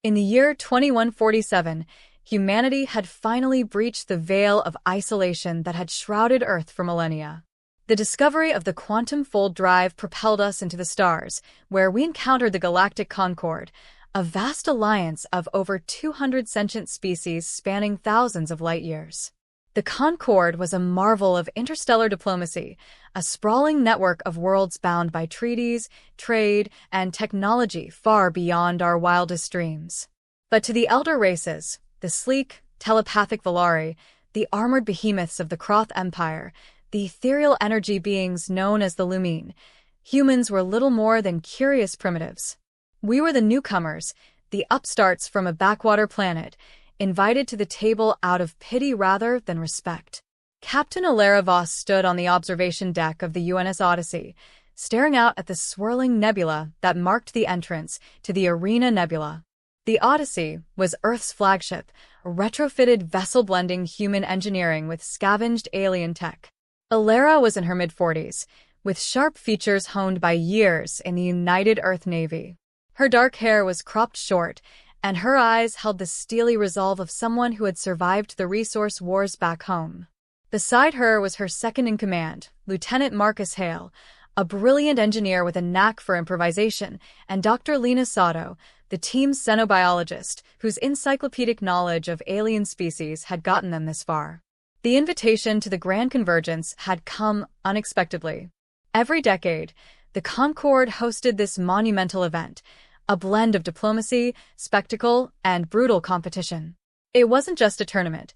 In the year 2147, humanity had finally breached the veil of isolation that had shrouded Earth for millennia. The discovery of the quantum fold drive propelled us into the stars, where we encountered the Galactic Concord, a vast alliance of over 200 sentient species spanning thousands of light years. The Concord was a marvel of interstellar diplomacy, a sprawling network of worlds bound by treaties, trade, and technology far beyond our wildest dreams. But to the elder races, the sleek, telepathic Volari, the armored behemoths of the Kroth Empire, the ethereal energy beings known as the Lumine, humans were little more than curious primitives. We were the newcomers, the upstarts from a backwater planet, invited to the table out of pity rather than respect. Captain Alara Voss stood on the observation deck of the UNS Odyssey, staring out at the swirling nebula that marked the entrance to the Arena Nebula. The Odyssey was Earth's flagship, a retrofitted vessel blending human engineering with scavenged alien tech. Alara was in her mid-40s, with sharp features honed by years in the United Earth Navy. Her dark hair was cropped short, and her eyes held the steely resolve of someone who had survived the resource wars back home. Beside her was her second-in-command, Lieutenant Marcus Hale, a brilliant engineer with a knack for improvisation, and Dr. Lena Sato, the team's xenobiologist, whose encyclopedic knowledge of alien species had gotten them this far. The invitation to the Grand Convergence had come unexpectedly. Every decade, the Concord hosted this monumental event, a blend of diplomacy, spectacle, and brutal competition. It wasn't just a tournament.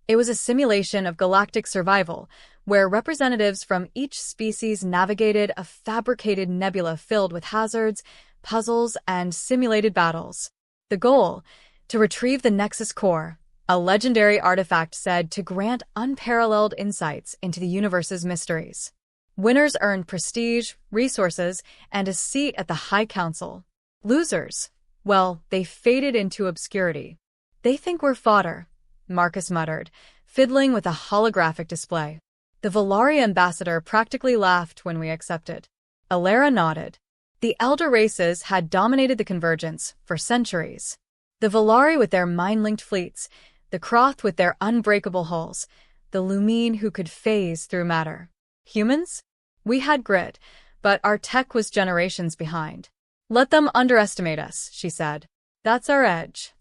It was a simulation of galactic survival, where representatives from each species navigated a fabricated nebula filled with hazards, puzzles, and simulated battles. The goal? To retrieve the Nexus Core, a legendary artifact said to grant unparalleled insights into the universe's mysteries. Winners earned prestige, resources, and a seat at the High Council. Losers, well, they faded into obscurity. They think we're fodder, Marcus muttered, fiddling with a holographic display. The Volari ambassador practically laughed when we accepted. Alara nodded. The elder races had dominated the convergence for centuries. The Volari with their mind-linked fleets, the Kroth with their unbreakable hulls, the Lumine who could phase through matter. Humans? We had grit, but our tech was generations behind. Let them underestimate us, she said. That's our edge.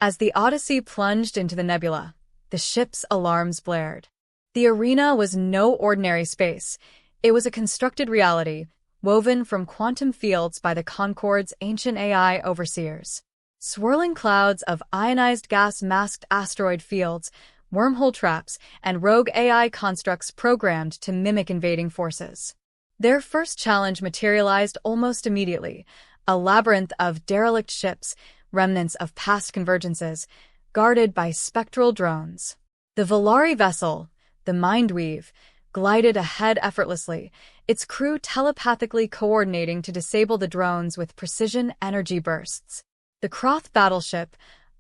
As the Odyssey plunged into the nebula, the ship's alarms blared. The arena was no ordinary space. It was a constructed reality, woven from quantum fields by the Concord's ancient AI overseers. Swirling clouds of ionized gas masked asteroid fields, wormhole traps, and rogue AI constructs programmed to mimic invading forces. Their first challenge materialized almost immediately, a labyrinth of derelict ships, remnants of past convergences, guarded by spectral drones. The Volari vessel, the Mindweave, glided ahead effortlessly, its crew telepathically coordinating to disable the drones with precision energy bursts. The Kroth battleship,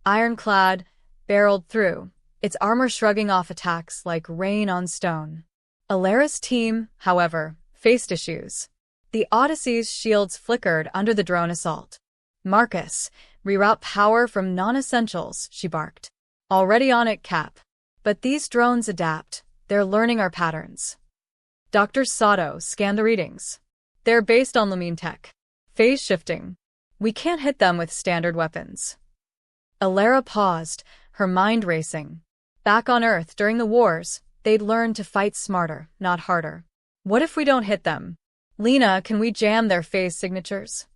ironclad, barreled through, its armor shrugging off attacks like rain on stone. Alara's team, however, faced issues. The Odyssey's shields flickered under the drone assault. Marcus, reroute power from non-essentials, she barked. Already on it, Cap. But these drones adapt. They're learning our patterns. Dr. Sato scanned the readings. They're based on Lumine tech. Phase shifting. We can't hit them with standard weapons. Alara paused, her mind racing. Back on Earth during the wars, they'd learned to fight smarter, not harder. What if we don't hit them? Lena, can we jam their phase signatures?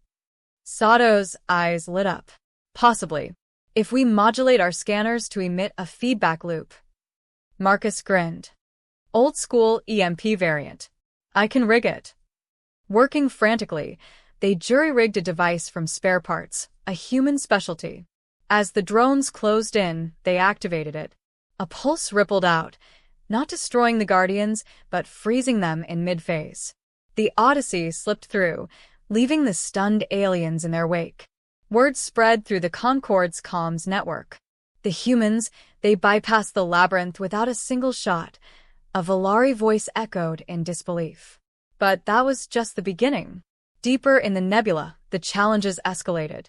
Sato's eyes lit up. Possibly. If we modulate our scanners to emit a feedback loop. Marcus grinned. Old school EMP variant. I can rig it. Working frantically, they jury-rigged a device from spare parts, a human specialty. As the drones closed in, they activated it. A pulse rippled out, not destroying the Guardians, but freezing them in mid-phase. The Odyssey slipped through, leaving the stunned aliens in their wake. Word spread through the Concord's comms network. The humans, they bypassed the labyrinth without a single shot. A Volari voice echoed in disbelief. But that was just the beginning. Deeper in the nebula, the challenges escalated.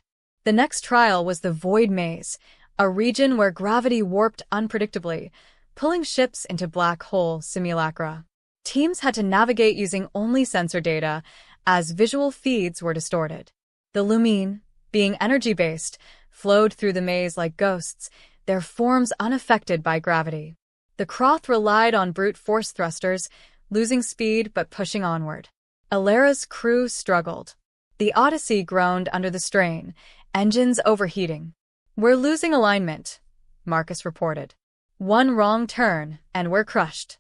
The next trial was the Void Maze, a region where gravity warped unpredictably, pulling ships into black hole simulacra. Teams had to navigate using only sensor data, as visual feeds were distorted. The Lumine, being energy-based, flowed through the maze like ghosts, their forms unaffected by gravity. The Croth relied on brute force thrusters, losing speed but pushing onward. Alera's crew struggled. The Odyssey groaned under the strain, engines overheating. "We're losing alignment," Marcus reported. "One wrong turn, and we're crushed."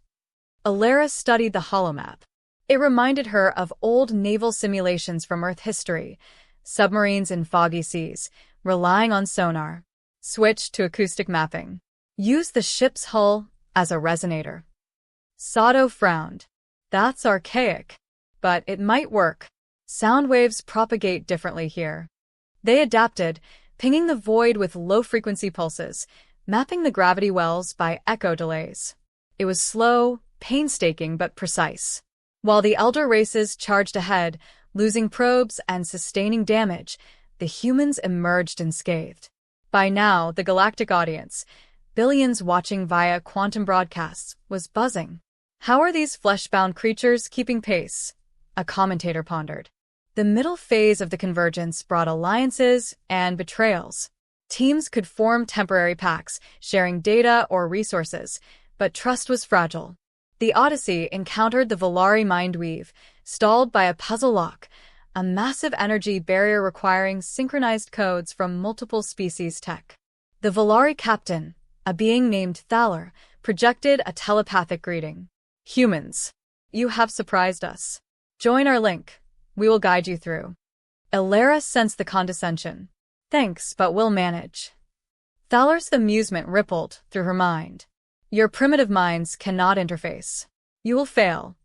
Alera studied the holomap. It reminded her of old naval simulations from Earth history, submarines in foggy seas, relying on sonar. Switch to acoustic mapping. Use the ship's hull as a resonator. Sato frowned. "That's archaic. But it might work. Sound waves propagate differently here." They adapted, pinging the void with low-frequency pulses, mapping the gravity wells by echo delays. It was slow, painstaking but precise. While the elder races charged ahead, losing probes and sustaining damage, the humans emerged unscathed. By now, the galactic audience, billions watching via quantum broadcasts, was buzzing. "How are these flesh-bound creatures keeping pace?" a commentator pondered. The middle phase of the convergence brought alliances and betrayals. Teams could form temporary pacts, sharing data or resources, but trust was fragile. The Odyssey encountered the Volari Mindweave, stalled by a puzzle lock, a massive energy barrier requiring synchronized codes from multiple species tech. The Volari captain, a being named Thaler, projected a telepathic greeting. "Humans, you have surprised us. Join our link. We will guide you through." Alera sensed the condescension. "Thanks, but we'll manage." Thaler's amusement rippled through her mind. "Your primitive minds cannot interface. You will fail."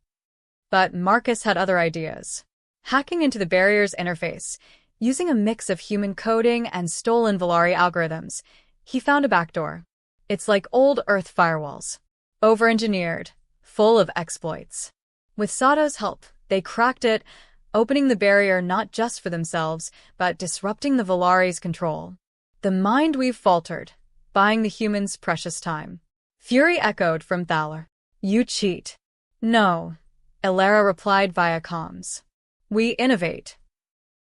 But Marcus had other ideas. Hacking into the barrier's interface, using a mix of human coding and stolen Volari algorithms, he found a backdoor. It's like old Earth firewalls. Over-engineered, full of exploits. With Sato's help, they cracked it, opening the barrier not just for themselves, but disrupting the Volari's control. The Mindweave faltered, buying the humans precious time. Fury echoed from Thaler. "You cheat." "No," Alera replied via comms. "We innovate."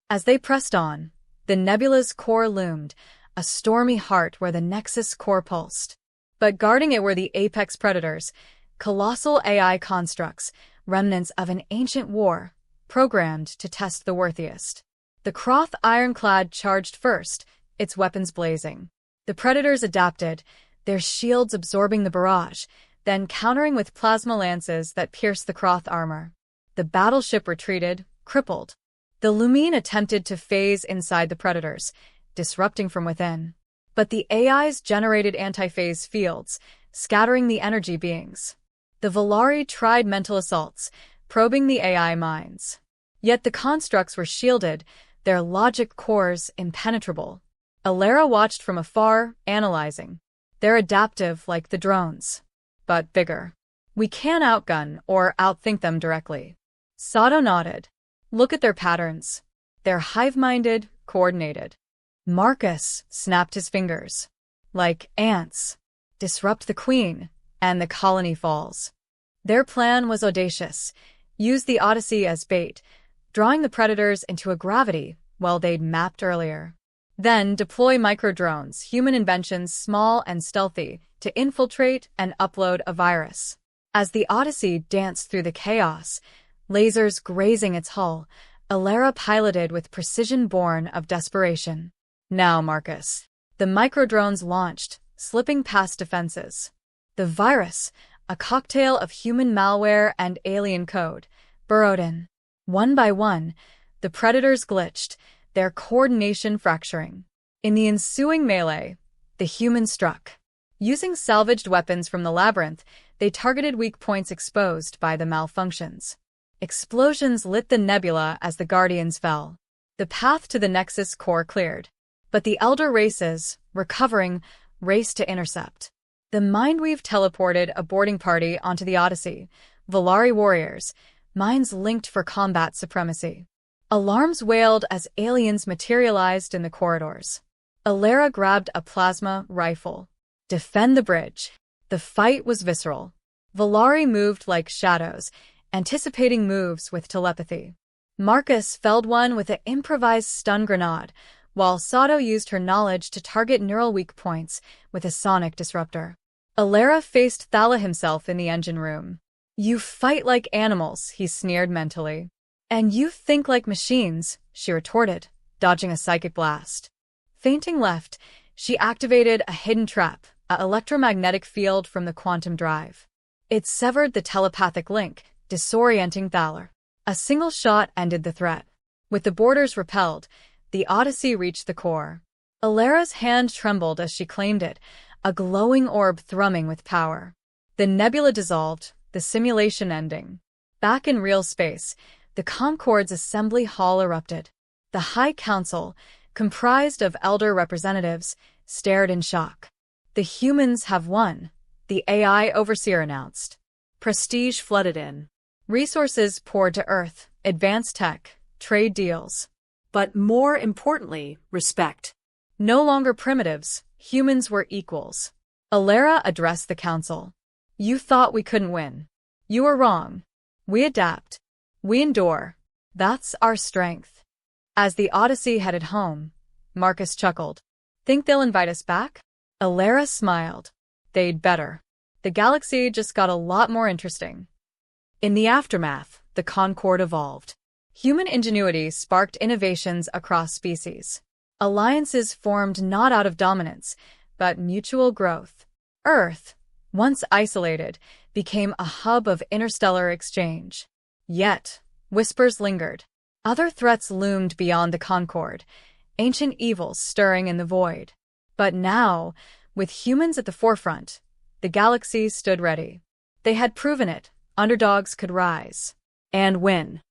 As they pressed on, the nebula's core loomed, a stormy heart where the Nexus core pulsed. But guarding it were the apex predators, colossal AI constructs, remnants of an ancient war, programmed to test the worthiest. The Croth ironclad charged first, its weapons blazing. The predators adapted, their shields absorbing the barrage, then countering with plasma lances that pierced the Croth armor. The battleship retreated, crippled. The Lumine attempted to phase inside the predators, disrupting from within. But the AIs generated anti-phase fields, scattering the energy beings. The Volari tried mental assaults, probing the AI minds. Yet the constructs were shielded, their logic cores impenetrable. Alera watched from afar, analyzing. "They're adaptive like the drones. But bigger. We can outgun or outthink them directly." Sato nodded. "Look at their patterns. They're hive-minded, coordinated." Marcus snapped his fingers. "Like ants. Disrupt the queen, and the colony falls." Their plan was audacious. Use the Odyssey as bait, drawing the predators into a gravity well they'd mapped earlier. Then deploy microdrones, human inventions small and stealthy, to infiltrate and upload a virus. As the Odyssey danced through the chaos, lasers grazing its hull, Alera piloted with precision born of desperation. "Now, Marcus." The microdrones launched, slipping past defenses. The virus, a cocktail of human malware and alien code, burrowed in. One by one, the predators glitched, their coordination fracturing. In the ensuing melee, the humans struck. Using salvaged weapons from the labyrinth, they targeted weak points exposed by the malfunctions. Explosions lit the nebula as the Guardians fell. The path to the Nexus core cleared. But the elder races, recovering, raced to intercept. The Mindweave teleported a boarding party onto the Odyssey, Volari warriors, minds linked for combat supremacy. Alarms wailed as aliens materialized in the corridors. Alara grabbed a plasma rifle. Defend the bridge. The fight was visceral. Valari moved like shadows, anticipating moves with telepathy. Marcus felled one with an improvised stun grenade, while Sato used her knowledge to target neural weak points with a sonic disruptor. Alara faced Thala himself in the engine room. "You fight like animals," he sneered mentally. "And you think like machines," she retorted, dodging a psychic blast. Fainting left, she activated a hidden trap, an electromagnetic field from the quantum drive. It severed the telepathic link, disorienting Thaler. A single shot ended the threat. With the borders repelled, the Odyssey reached the core. Alara's hand trembled as she claimed it, a glowing orb thrumming with power. The nebula dissolved, the simulation ending. Back in real space, the Concord's assembly hall erupted. The High Council, comprised of elder representatives, stared in shock. "The humans have won," the AI overseer announced. Prestige flooded in. Resources poured to Earth, advanced tech, trade deals. But more importantly, respect. No longer primitives, humans were equals. Alara addressed the council. "You thought we couldn't win. You were wrong. We adapt. We endure. That's our strength." As the Odyssey headed home, Marcus chuckled. "Think they'll invite us back?" Alara smiled. "They'd better. The galaxy just got a lot more interesting." In the aftermath, the Concorde evolved. Human ingenuity sparked innovations across species. Alliances formed not out of dominance, but mutual growth. Earth, once isolated, became a hub of interstellar exchange. Yet, whispers lingered. Other threats loomed beyond the Concorde, ancient evils stirring in the void. But now, with humans at the forefront, the galaxy stood ready. They had proven it, underdogs could rise and win.